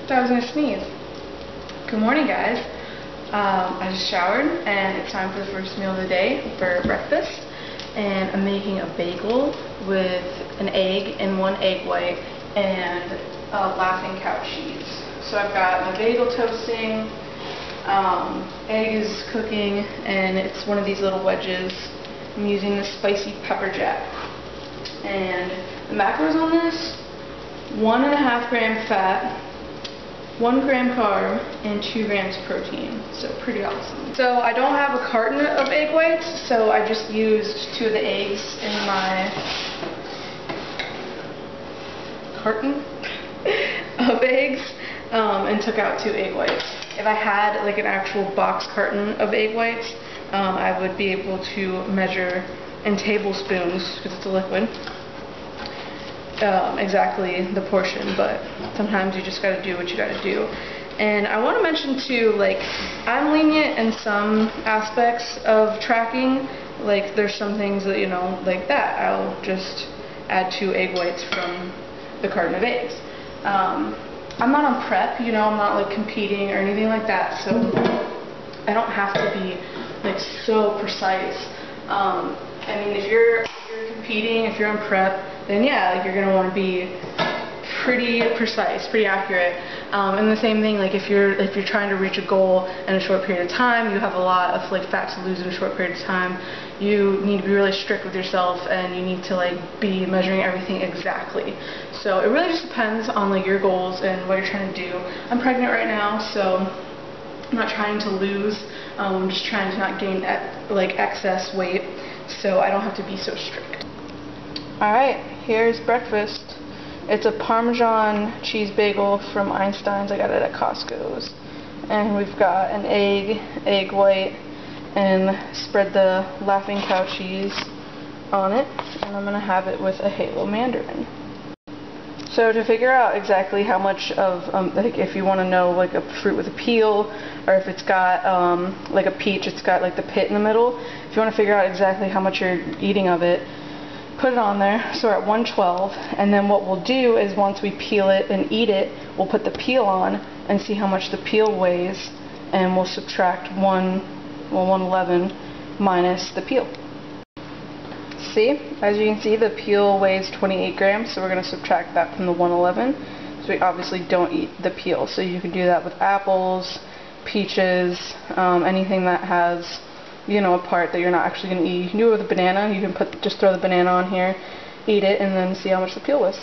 thought I was gonna sneeze. Good morning, guys. I just showered and it's time for the first meal of the day for breakfast. And I'm making a bagel with an egg and one egg white and Laughing Cow cheese. So I've got my bagel toasting, egg is cooking, and it's one of these little wedges. I'm using the spicy pepper jack. And the macros on this, 1.5 gram fat, 1 gram carb, and 2 grams protein. So pretty awesome. So I don't have a carton of egg whites, so I just used 2 of the eggs in my carton of eggs and took out 2 egg whites. If I had like an actual box carton of egg whites, I would be able to measure in tablespoons, because it's a liquid, exactly the portion, but sometimes you just gotta do what you gotta do. And I want to mention too, like, I'm lenient in some aspects of tracking. Like, there's some things that, you know, like that, I'll just add 2 egg whites from the carton of eggs. I'm not on prep, you know, I'm not like competing or anything like that, so I don't have to be like so precise. I mean, if you're competing, if you're on prep, then yeah, like, you're gonna want to be pretty precise, pretty accurate. And the same thing, like if you're trying to reach a goal in a short period of time, you have a lot of like fat to lose in a short period of time, you need to be really strict with yourself and you need to like be measuring everything exactly. So it really just depends on like your goals and what you're trying to do. I'm pregnant right now, so I'm not trying to lose, I'm just trying to not gain like excess weight, so I don't have to be so strict. Alright, here's breakfast. It's a Parmesan cheese bagel from Einstein's. I got it at Costco's. And we've got an egg white, and spread the Laughing Cow cheese on it. And I'm going to have it with a Halo mandarin. So to figure out exactly how much of, like if you want to know like a fruit with a peel, or if it's got like a peach, it's got like the pit in the middle. If you want to figure out exactly how much you're eating of it, put it on there. So we're at 112, and then what we'll do is once we peel it and eat it, we'll put the peel on and see how much the peel weighs, and we'll subtract 111 minus the peel. See, as you can see, the peel weighs 28 grams, so we're going to subtract that from the 111. So we obviously don't eat the peel, so you can do that with apples, peaches, anything that has, you know, a part that you're not actually going to eat. You can do it with a banana. You can just throw the banana on here, eat it, and then see how much the peel was.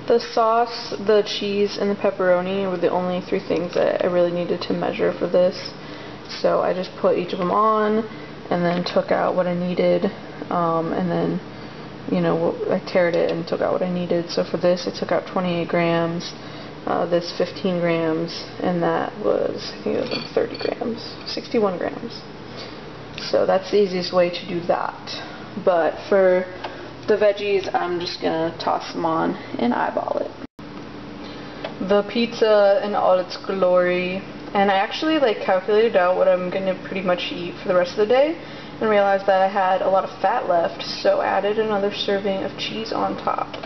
The sauce, the cheese, and the pepperoni were the only 3 things that I really needed to measure for this. So I just put each of them on, and then took out what I needed, and then, you know, I tared it and took out what I needed. So for this, I took out 28 grams, this 15 grams, and that was, I think it was like 30 grams, 61 grams. So that's the easiest way to do that. But for the veggies, I'm just gonna toss them on and eyeball it. The pizza in all its glory, and I actually like calculated out what I'm gonna pretty much eat for the rest of the day, and realized that I had a lot of fat left, so added another serving of cheese on top.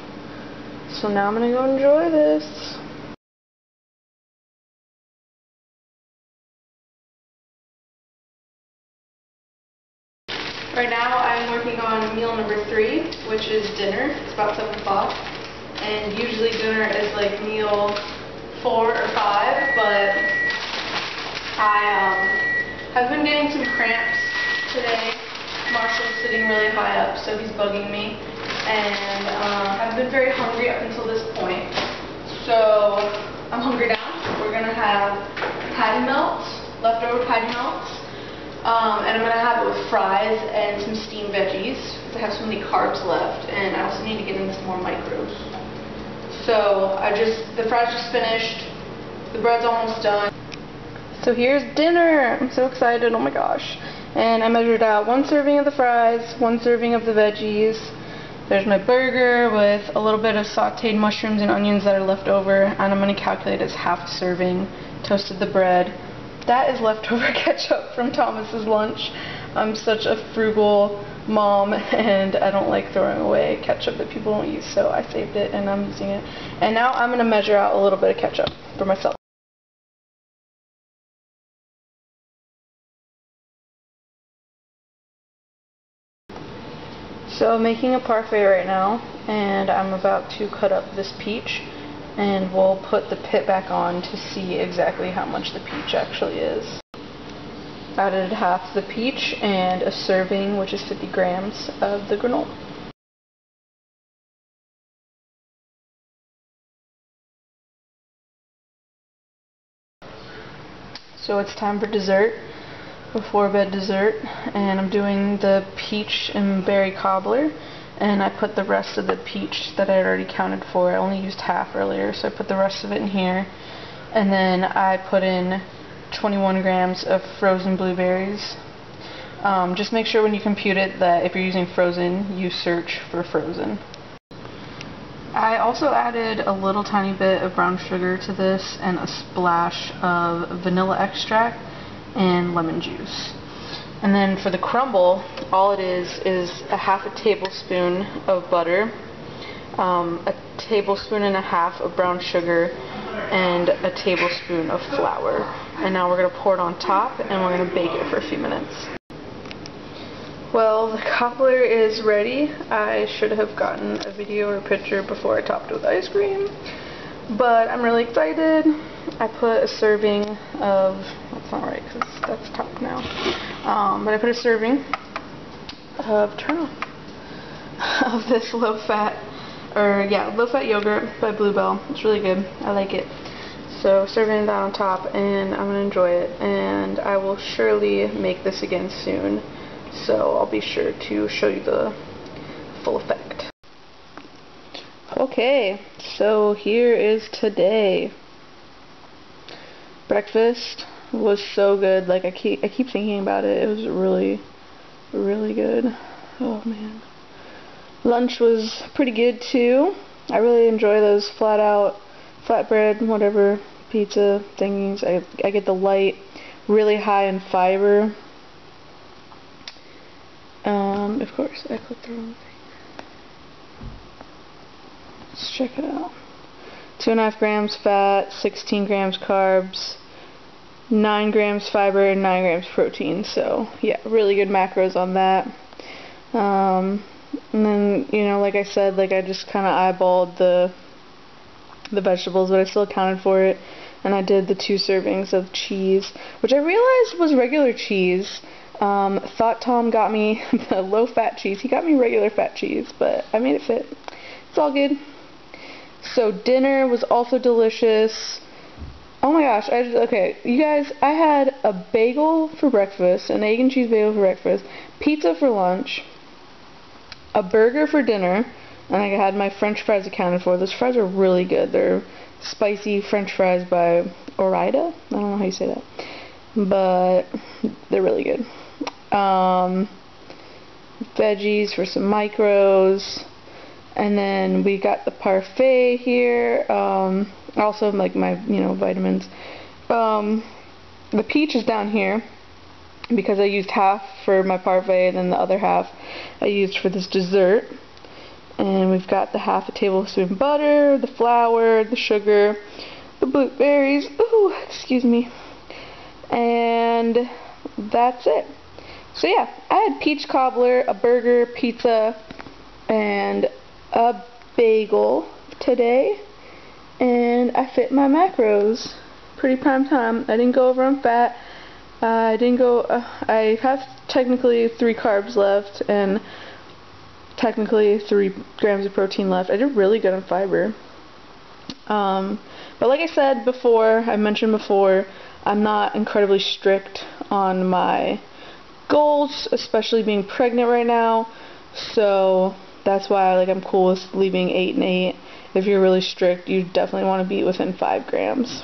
So now I'm gonna go enjoy this. Right now I'm working on meal number 3, which is dinner. It's about 7 o'clock, and usually dinner is like meal 4 or 5, but I have been getting some cramps today. Marshall's sitting really high up, so he's bugging me, and I've been very hungry up until this point, so I'm hungry now. We're going to have patty melts, leftover patty melts, and I'm going to have it with fries and some steamed veggies, because I have so many carbs left, and I also need to get into some more micros. So the fries just finished, the bread's almost done. So here's dinner! I'm so excited, oh my gosh. And I measured out 1 serving of the fries, 1 serving of the veggies. There's my burger with a little bit of sauteed mushrooms and onions that are left over, and I'm going to calculate as half a serving. Toasted the bread. That is leftover ketchup from Thomas's lunch. I'm such a frugal mom and I don't like throwing away ketchup that people don't use, so I saved it and I'm using it. And now I'm going to measure out a little bit of ketchup for myself. So I'm making a parfait right now, and I'm about to cut up this peach, and we'll put the pit back on to see exactly how much the peach actually is. Added half the peach and a serving, which is 50 grams of the granola. So it's time for dessert. Before bed dessert, and I'm doing the peach and berry cobbler, and I put the rest of the peach that I had already counted for. I only used half earlier, so I put the rest of it in here, and then I put in 21 grams of frozen blueberries. Just make sure when you compute it that if you're using frozen, you search for frozen. I also added a little tiny bit of brown sugar to this and a splash of vanilla extract and lemon juice. And then for the crumble, all it is a half a tablespoon of butter, a tablespoon and a half of brown sugar, and a tablespoon of flour. And now we're going to pour it on top and we're going to bake it for a few minutes. Well, the cobbler is ready. I should have gotten a video or a picture before I topped it with ice cream, but I'm really excited. I put a serving of, that's not right because that's top now, but I put a serving of, of this low-fat yogurt by Bluebell. It's really good. I like it. So serving that on top, and I'm going to enjoy it, and I will surely make this again soon, so I'll be sure to show you the full effect. Okay, so here is today. Breakfast was so good. Like I keep thinking about it. It was really, really good. Oh man. Lunch was pretty good too. I really enjoy those flatbread, whatever, pizza thingies. I get the light, really high in fiber. Of course, I clicked the wrong thing. Let's check it out. 2.5 grams fat, 16 grams carbs, 9 grams fiber, and 9 grams protein. So yeah, really good macros on that. And then, you know, like I said, like I just kind of eyeballed the vegetables, but I still accounted for it. And I did the 2 servings of cheese, which I realized was regular cheese. Thought Tom got me the low-fat cheese. He got me regular fat cheese, but I made it fit. It's all good. So dinner was also delicious. Oh my gosh, okay, you guys, I had a bagel for breakfast, an egg and cheese bagel for breakfast, pizza for lunch, a burger for dinner, and I had my french fries accounted for. Those fries are really good. They're spicy french fries by Ore-Ida. I don't know how you say that, but they're really good. Veggies for some micros. And then we got the parfait here. Also like my, vitamins. The peach is down here because I used half for my parfait, and then the other half I used for this dessert. And we've got the half a tablespoon butter, the flour, the sugar, the blueberries. Ooh, excuse me. And that's it. So yeah, I had peach cobbler, a burger, pizza, and a bagel today, and I fit my macros pretty prime time. I didn't go over on fat. I have technically 3 carbs left and technically 3 grams of protein left. I did really good on fiber. But like I said before, I mentioned before, I'm not incredibly strict on my goals, especially being pregnant right now. So that's why I'm cool with leaving 8 and 8. If you're really strict, you definitely want to be within 5 grams.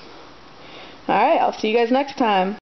Alright, I'll see you guys next time.